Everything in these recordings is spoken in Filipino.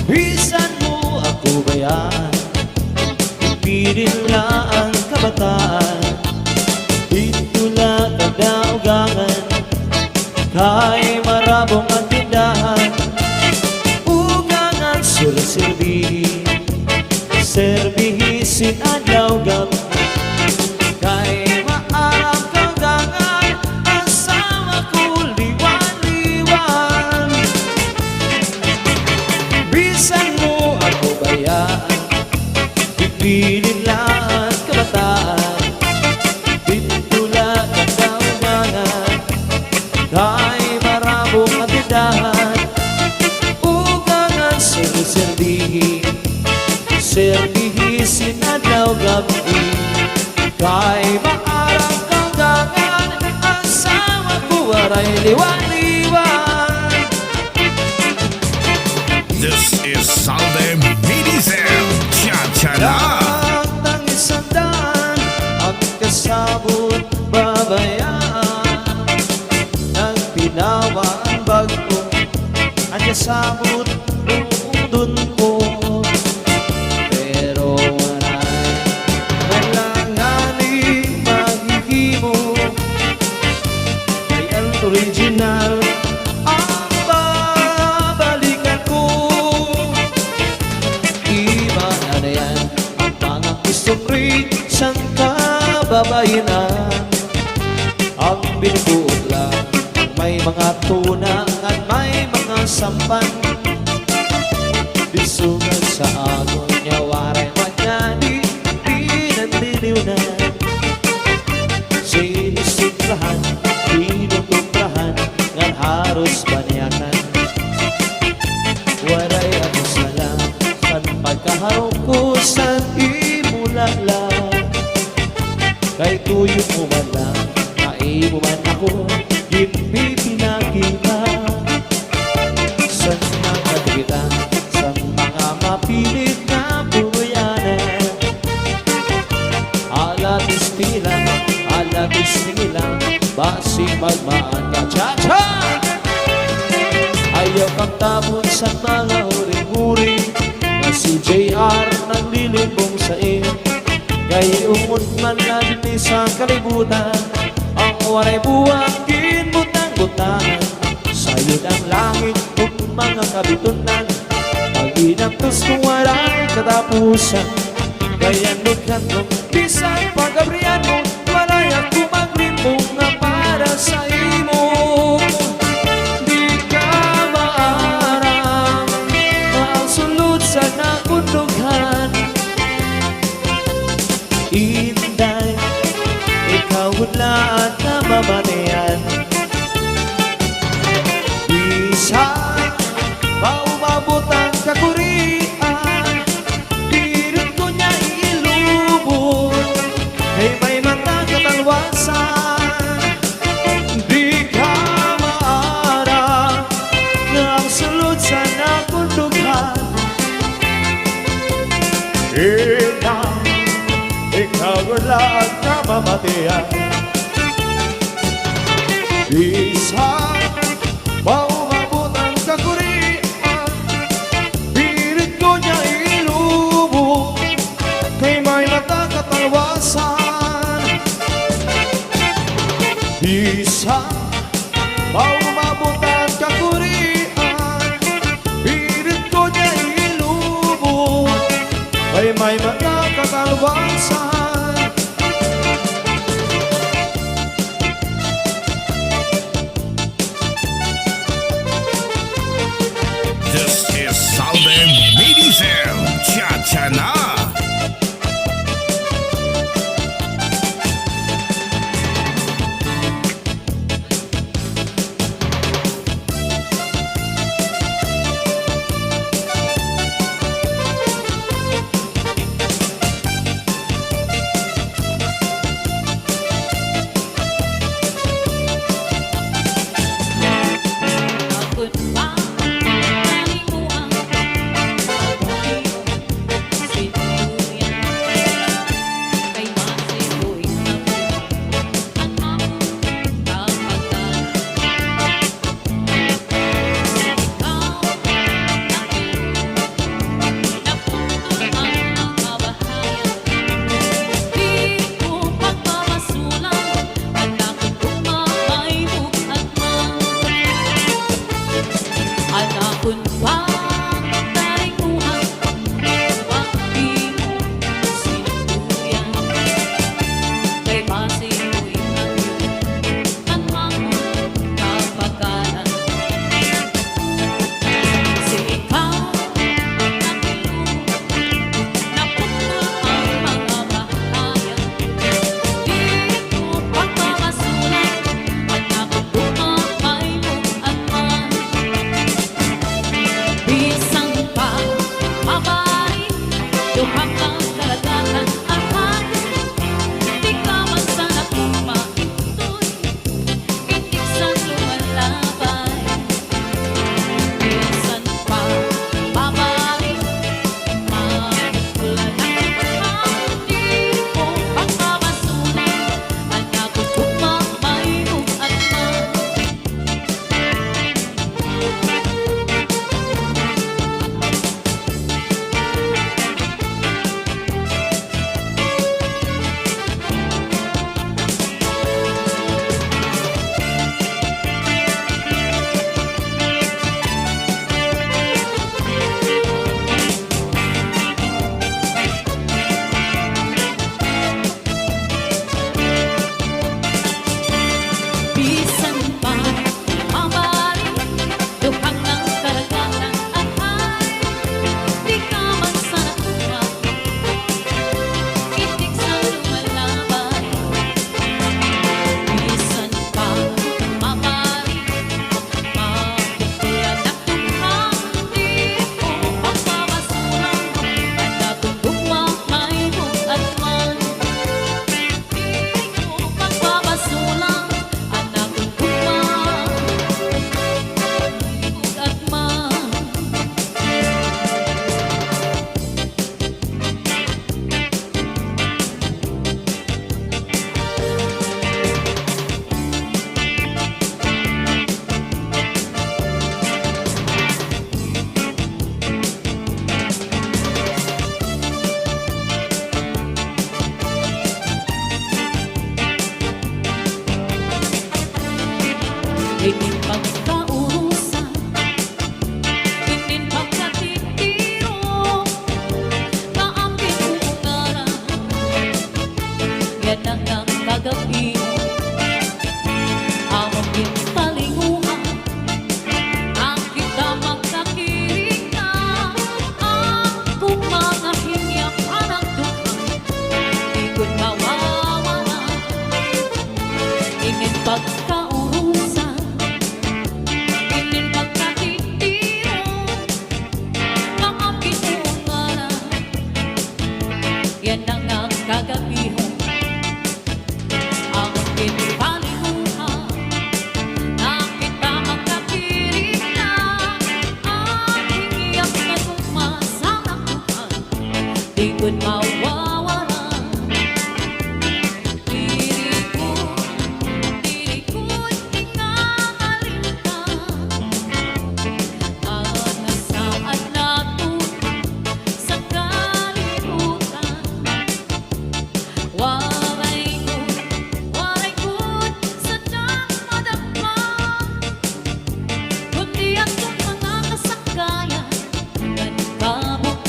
Bisan mo ako ba yan? Ipirin lang ang kabataan. Dito lang ang daugangan, kay marabong ang tindahan. Ugangan sulsilbi, servihisin adlaw gabi. Kay maarang kaugangan, asawa ko liwan-liwan. Bisan mo ako ba yan? Ipirin lang ang kabataan. Dito lang ang daugangan, kay marabong ang tindahan. Ugangan sulsilbi, servihisin adlaw gabi. Kay maarang kaugangan, asawa ko aray liwan-liwan. This is Salve Medizel Cha-cha-la. Lahat ng isang daan ang kasabot babayaan. Nang pinawa ang bagko, ang kasabot uudon ko. Pero walanganing maghihimo, ay ang original ang babalikan ko. Iba na yan ang mga gustong isang kababayanan. Ang binubuot lang may mga tunang at may mga sampan. Disugat sa agon niya waray manyani, pinandiliwnan. Sinisiklahan, pinutumprahan, ngan haros banyakan. Waray ako sala, san pagkaharong ko san imulalang. Kay tuyo mo man lang, kay mo man ako, hindi pinakita. San mga kita, sa mga mapilit na buyanan. Alatis pilang, alatis nilang, basing magmaan ka. Cha-cha! Ayaw kang tapon sa mga huring-huring, na si JR naglilimbong sa iyo. Kay umod man na din sa kalibutan, ang waray buwang kinbutang-butangan. Sayod ang langit kung mga kabitunan, pag-inaptos kung waray katapusan. Kaya nukhan mo, bisan pag-abriyan mo, waray ako maglimbong na para sa imo. Di ka maarang masulod sa nakundughan. Inday, ikaw lahat na mamanayan. Bisan maumabot ang kakurian, pilit ko niya ilubot, ay may mata katalwasan. Di ka maarang na ang sulod sa nakundughan. Inday, ikaw lahat na mamatayan. Isang maumabot ang kakurian, pilit ko niya ilubog, kay may mata katalwasan. Isang maumabot ang kakurian, pilit ko niya ilubog, kay may mata katalwasan. This is Salve Medizel Cha-cha-la. yan ang kagabi ang aking palinguhan. Ang kita magkakiring na ang mga hingyak anak duhan, di ko'y mawawala. Ingin pagkaurusan, ingin pagkatitiro, mga pinungalan, yan ang kagabihan ang aking palinguhan. Nakita magkapiring na ang hingyak na sumasakatuhan, di ko'y mawawala. Diri ko'y tinangalin ka, at nasaan nato sa kalibutan. Waray ko't sadyang madama, kundi atong mga kasangkayan yan kabuuan.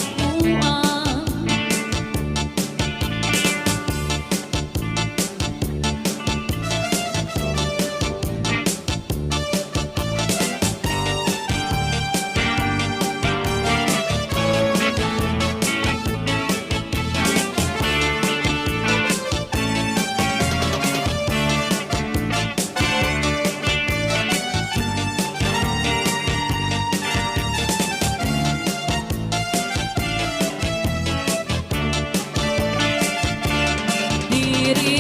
Diri